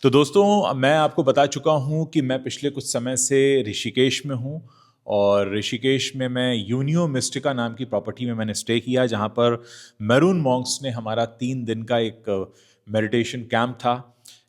तो दोस्तों मैं आपको बता चुका हूँ कि मैं पिछले कुछ समय से ऋषिकेश में हूँ और ऋषिकेश में मैं यूनियो मिस्टिका नाम की प्रॉपर्टी में मैंने स्टे किया, जहाँ पर मैरून मॉन्क्स ने हमारा 3 दिन का एक मेडिटेशन कैंप था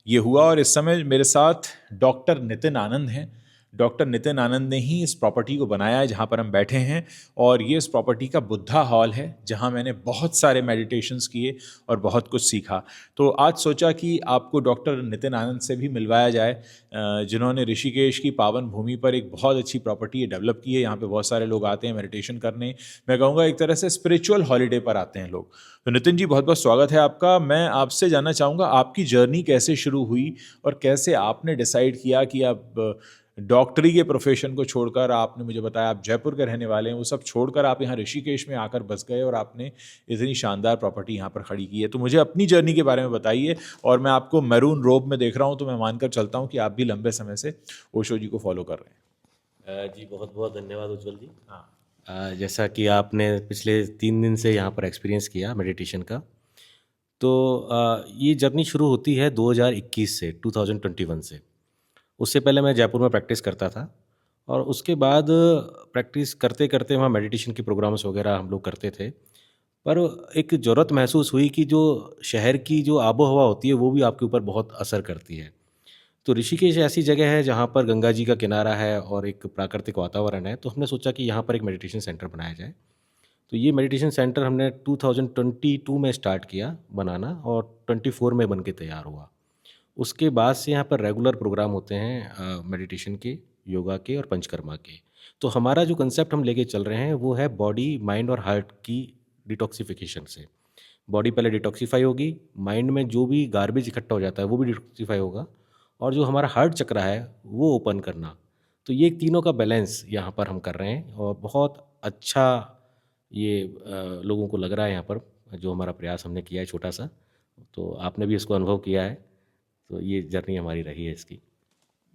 ये हुआ। और इस समय मेरे साथ डॉक्टर नितिन आनंद हैं। डॉक्टर नितिन आनंद ने ही इस प्रॉपर्टी को बनाया है जहाँ पर हम बैठे हैं, और ये इस प्रॉपर्टी का बुद्धा हॉल है जहाँ मैंने बहुत सारे मेडिटेशंस किए और बहुत कुछ सीखा। तो आज सोचा कि आपको डॉक्टर नितिन आनंद से भी मिलवाया जाए, जिन्होंने ऋषिकेश की पावन भूमि पर एक बहुत अच्छी प्रॉपर्टी डेवलप की है। यहाँ पे बहुत सारे लोग आते हैं मेडिटेशन करने, मैं कहूँगा एक तरह से स्पिरिचुअल हॉलीडे पर आते हैं लोग। तो नितिन जी, बहुत बहुत स्वागत है आपका। मैं आपसे जानना चाहूँगा आपकी जर्नी कैसे शुरू हुई और कैसे आपने डिसाइड किया कि आप डॉक्टरी के प्रोफेशन को छोड़कर, आपने मुझे बताया आप जयपुर के रहने वाले हैं, वो सब छोड़कर आप यहाँ ऋषिकेश में आकर बस गए और आपने इतनी शानदार प्रॉपर्टी यहाँ पर खड़ी की है। तो मुझे अपनी जर्नी के बारे में बताइए। और मैं आपको मैरून रोब में देख रहा हूँ, तो मैं मानकर चलता हूँ कि आप भी लंबे समय से ओशो जी को फॉलो कर रहे हैं। जी बहुत बहुत धन्यवाद उज्जवल जी। हाँ। जैसा कि आपने पिछले 3 दिन से यहाँ पर एक्सपीरियंस किया मेडिटेशन का, तो ये जर्नी शुरू होती है 2021 से, 2021 से। उससे पहले मैं जयपुर में प्रैक्टिस करता था, और उसके बाद प्रैक्टिस करते करते वहाँ मेडिटेशन के प्रोग्राम्स वगैरह हम लोग करते थे। पर एक ज़रूरत महसूस हुई कि जो शहर की जो आबो हवा होती है वो भी आपके ऊपर बहुत असर करती है। तो ऋषिकेश ऐसी जगह है जहाँ पर गंगा जी का किनारा है और एक प्राकृतिक वातावरण है, तो हमने सोचा कि यहाँ पर एक मेडिटेशन सेंटर बनाया जाए। तो ये मेडिटेशन सेंटर हमने 2022 में स्टार्ट किया बनाना, और 24 में बन के तैयार हुआ। उसके बाद से यहाँ पर रेगुलर प्रोग्राम होते हैं मेडिटेशन के, योगा के और पंचकर्मा के। तो हमारा जो कंसेप्ट हम लेके चल रहे हैं वो है बॉडी, माइंड और हार्ट की डिटॉक्सिफिकेशन से। बॉडी पहले डिटॉक्सिफाई होगी, माइंड में जो भी गार्बेज इकट्ठा हो जाता है वो भी डिटॉक्सिफाई होगा, और जो हमारा हार्ट चक्र है वो ओपन करना। तो ये तीनों का बैलेंस यहाँ पर हम कर रहे हैं, और बहुत अच्छा ये लोगों को लग रहा है यहाँ पर, जो हमारा प्रयास हमने किया है छोटा सा। तो आपने भी इसको अनुभव किया है, तो ये जर्नी हमारी रही है इसकी।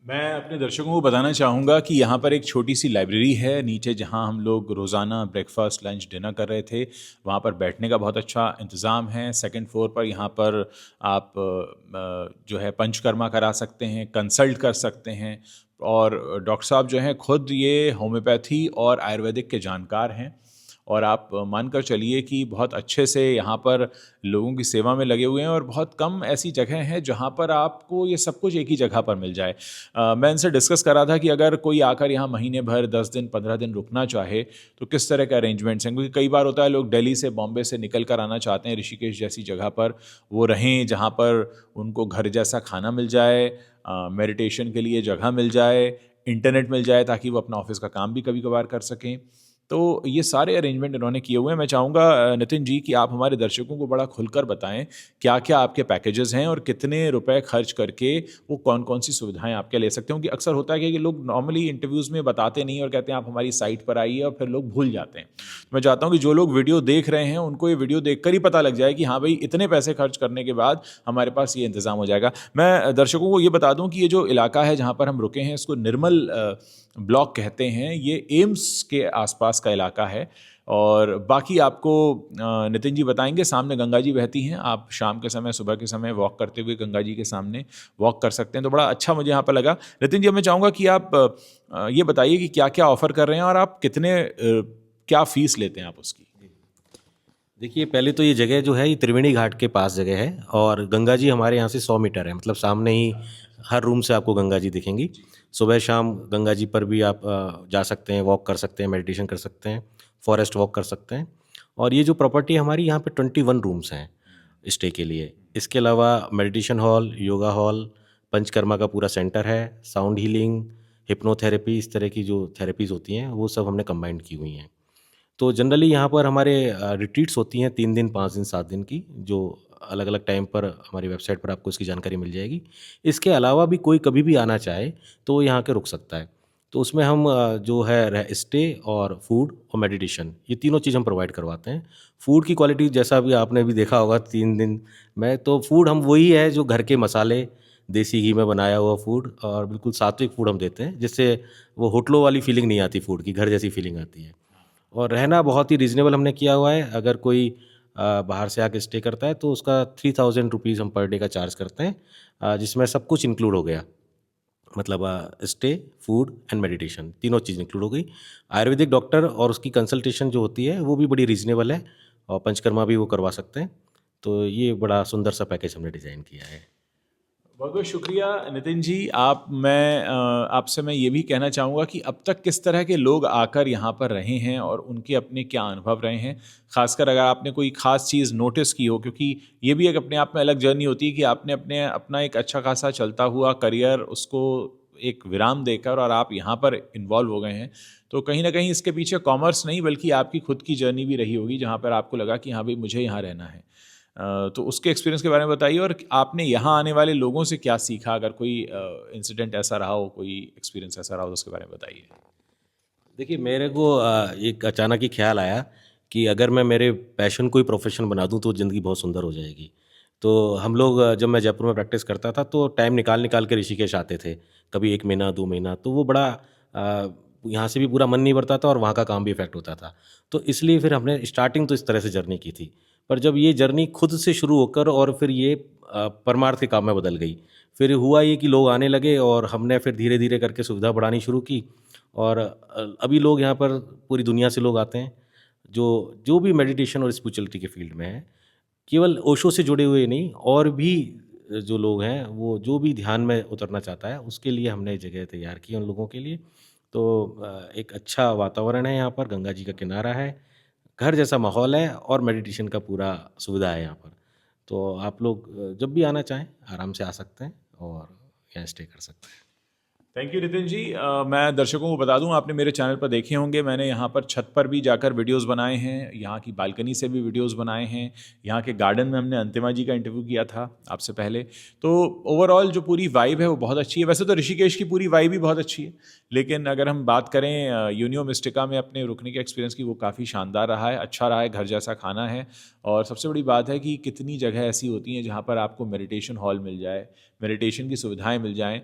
मैं अपने दर्शकों को बताना चाहूँगा कि यहाँ पर एक छोटी सी लाइब्रेरी है नीचे, जहाँ हम लोग रोज़ाना ब्रेकफास्ट, लंच, डिनर कर रहे थे। वहाँ पर बैठने का बहुत अच्छा इंतज़ाम है। सेकंड फ्लोर पर यहाँ पर आप जो है पंचकर्मा करा सकते हैं, कंसल्ट कर सकते हैं। और डॉक्टर साहब जो हैं खुद ये होम्योपैथी और आयुर्वेदिक के जानकार हैं, और आप मानकर चलिए कि बहुत अच्छे से यहाँ पर लोगों की सेवा में लगे हुए हैं। और बहुत कम ऐसी जगह हैं जहाँ पर आपको ये सब कुछ एक ही जगह पर मिल जाए। मैं इनसे डिस्कस कर रहा था कि अगर कोई आकर यहाँ महीने भर, 10 दिन, 15 दिन रुकना चाहे तो किस तरह के अरेंजमेंट्स हैं, क्योंकि कई बार होता है लोग दिल्ली से, बॉम्बे से निकल कर आना चाहते हैं ऋषिकेश जैसी जगह पर, वो रहें जहाँ पर उनको घर जैसा खाना मिल जाए, मेडिटेशन के लिए जगह मिल जाए, इंटरनेट मिल जाए ताकि वो अपना ऑफिस का काम भी कभी कभार कर सकें। तो ये सारे अरेंजमेंट इन्होंने किए हुए हैं। मैं चाहूँगा नितिन जी कि आप हमारे दर्शकों को बड़ा खुलकर बताएं क्या क्या आपके पैकेजेस हैं और कितने रुपए खर्च करके वो कौन कौन सी सुविधाएं आपके ले सकते हैं। क्योंकि अक्सर होता है कि लोग नॉर्मली इंटरव्यूज़ में बताते नहीं और कहते हैं आप हमारी साइट पर आइए, और फिर लोग भूल जाते हैं। मैं चाहता हूँ कि जो लोग वीडियो देख रहे हैं उनको ये वीडियो देखकर ही पता लग जाए कि हाँ भाई, इतने पैसे खर्च करने के बाद हमारे पास ये इंतज़ाम हो जाएगा। मैं दर्शकों को ये बता दूँ कि ये जो इलाका है जहाँ पर हम रुके हैं, इसको निर्मल ब्लॉक कहते हैं। ये एम्स के आसपास का इलाका है। और बाकी आपको नितिन जी बताएंगे। सामने गंगा जी बहती हैं, आप शाम के समय, सुबह के समय वॉक करते हुए गंगा जी के सामने वॉक कर सकते हैं। तो बड़ा अच्छा मुझे यहाँ पर लगा। नितिन जी, मैं चाहूँगा कि आप ये बताइए कि क्या क्या ऑफ़र कर रहे हैं और आप कितने क्या फ़ीस लेते हैं आप उसकी। देखिए, पहले तो ये जगह जो है ये त्रिवेणी घाट के पास जगह है, और गंगा जी हमारे यहाँ से 100 मीटर है, मतलब सामने ही हर रूम से आपको गंगा जी दिखेंगी। सुबह शाम गंगा जी पर भी आप जा सकते हैं, वॉक कर सकते हैं, मेडिटेशन कर सकते हैं, फॉरेस्ट वॉक कर सकते हैं। और ये जो प्रॉपर्टी हमारी यहाँ पे 21 रूम्स हैं स्टे के लिए। इसके अलावा meditation hall, yoga hall, panchakarma का पूरा सेंटर है, साउंड हीलिंग, हिप्नोथेरेपी, इस तरह की जो थेरेपीज़ होती हैं वो सब हमने कंबाइंड की हुई हैं। तो जनरली यहाँ पर हमारे रिट्रीट्स होती हैं 3 दिन, 5 दिन, 7 दिन की, जो अलग अलग टाइम पर हमारी वेबसाइट पर आपको इसकी जानकारी मिल जाएगी। इसके अलावा भी कोई कभी भी आना चाहे तो वो यहाँ के रुक सकता है। तो उसमें हम जो है स्टे और फूड और मेडिटेशन, ये तीनों चीज़ हम प्रोवाइड करवाते हैं। फूड की क्वालिटी जैसा भी आपने भी देखा होगा 3 दिन में, तो फूड हम वही है जो घर के मसाले, देसी घी में बनाया हुआ फूड, और बिल्कुल सात्विक फूड हम देते हैं, जिससे वो होटलों वाली फीलिंग नहीं आती फूड की, घर जैसी फीलिंग आती है। और रहना बहुत ही रीज़नेबल हमने किया हुआ है। अगर कोई बाहर से आके स्टे करता है तो उसका 3000 रुपीज़ हम पर डे का चार्ज करते हैं, जिसमें सब कुछ इंक्लूड हो गया। मतलब स्टे, फूड एंड मेडिटेशन तीनों चीज़ इंक्लूड हो गई। आयुर्वेदिक डॉक्टर और उसकी कंसल्टेशन जो होती है वो भी बड़ी रीज़नेबल है, और पंचकर्मा भी वो करवा सकते हैं। तो ये बड़ा सुंदर सा पैकेज हमने डिज़ाइन किया है। बहुत बहुत शुक्रिया नितिन जी। आपसे मैं ये भी कहना चाहूँगा कि अब तक किस तरह के लोग आकर यहाँ पर रहे हैं और उनके अपने क्या अनुभव रहे हैं, खासकर अगर आपने कोई ख़ास चीज़ नोटिस की हो, क्योंकि ये भी एक अपने आप में अलग जर्नी होती है कि आपने अपना एक अच्छा खासा चलता हुआ करियर उसको एक विराम देकर और आप यहाँ पर इन्वॉल्व हो गए हैं। तो कहीं ना कहीं इसके पीछे कॉमर्स नहीं बल्कि आपकी खुद की जर्नी भी रही होगी, जहाँ पर आपको लगा कि हाँ भाई मुझे यहाँ रहना है। तो उसके एक्सपीरियंस के बारे में बताइए, और आपने यहाँ आने वाले लोगों से क्या सीखा, अगर कोई इंसिडेंट ऐसा रहा हो, कोई एक्सपीरियंस ऐसा रहा हो तो उसके बारे में बताइए। देखिए, मेरे को एक अचानक ही ख्याल आया कि अगर मैं मेरे पैशन को ही प्रोफेशन बना दूं तो ज़िंदगी बहुत सुंदर हो जाएगी। तो हम लोग जब मैं जयपुर में प्रैक्टिस करता था तो टाइम निकाल निकाल के ऋषिकेश आते थे, कभी 1 महीना 2 महीना, तो वो बड़ा यहाँ से भी पूरा मन नहीं भरता था और वहाँ का काम भी इफ़ेक्ट होता था। तो इसलिए फिर हमने स्टार्टिंग तो इस तरह से जर्नी की थी। पर जब ये जर्नी खुद से शुरू होकर और फिर ये परमार्थ के काम में बदल गई। फिर हुआ ये कि लोग आने लगे और हमने फिर धीरे-धीरे करके सुविधा बढ़ानी शुरू की, और अभी लोग यहाँ पर पूरी दुनिया से लोग आते हैं, जो जो भी मेडिटेशन और स्पिरिचुअलिटी के फील्ड में हैं। केवल ओशो से जुड़े हुए नहीं, और भी जो लोग हैं, वो जो भी ध्यान में उतरना चाहता है, उसके लिए हमने जगह तैयार की है उन लोगों के लिए। तो एक अच्छा वातावरण है यहाँ पर, गंगा जी का किनारा है, घर जैसा माहौल है और मेडिटेशन का पूरा सुविधा है यहाँ पर। तो आप लोग जब भी आना चाहें आराम से आ सकते हैं और यहाँ स्टे कर सकते हैं। Thank you Nitin ji. मैं दर्शकों को बता दूं, आपने मेरे चैनल पर देखे होंगे, मैंने यहाँ पर छत पर भी जाकर वीडियोस बनाए हैं, यहाँ की बालकनी से भी वीडियोस बनाए हैं, यहाँ के गार्डन में हमने अंतिमा जी का इंटरव्यू किया था आपसे पहले। तो ओवरऑल जो पूरी वाइब है वो बहुत अच्छी है। वैसे तो ऋषिकेश की पूरी वाइब भी बहुत अच्छी है, लेकिन अगर हम बात करें यूनियो मिस्टिका में अपने रुकने के एक्सपीरियंस की, वो काफ़ी शानदार रहा है, अच्छा रहा है, घर जैसा खाना है। और सबसे बड़ी बात है कि कितनी जगह ऐसी होती हैं जहाँ पर आपको मेडिटेशन हॉल मिल जाए, मेडिटेशन की सुविधाएं मिल जाएं,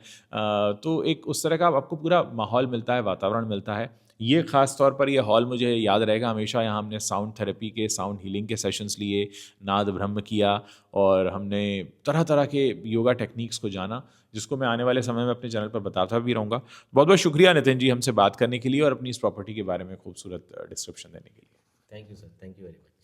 तो एक उस तरह का आपको पूरा माहौल मिलता है, वातावरण मिलता है। ये ख़ास तौर पर ये हॉल मुझे याद रहेगा हमेशा। यहाँ हमने साउंड थेरेपी के, साउंड हीलिंग के सेशंस लिए, नाद ब्रह्म किया, और हमने तरह तरह के योगा टेक्निक्स को जाना, जिसको मैं आने वाले समय में अपने चैनल पर बताता भी रहूँगा। बहुत बहुत शुक्रिया नितिन जी हमसे बात करने के लिए और अपनी इस प्रॉपर्टी के बारे में खूबसूरत डिस्क्रिप्शन देने के लिए। Thank you sir, thank you very much.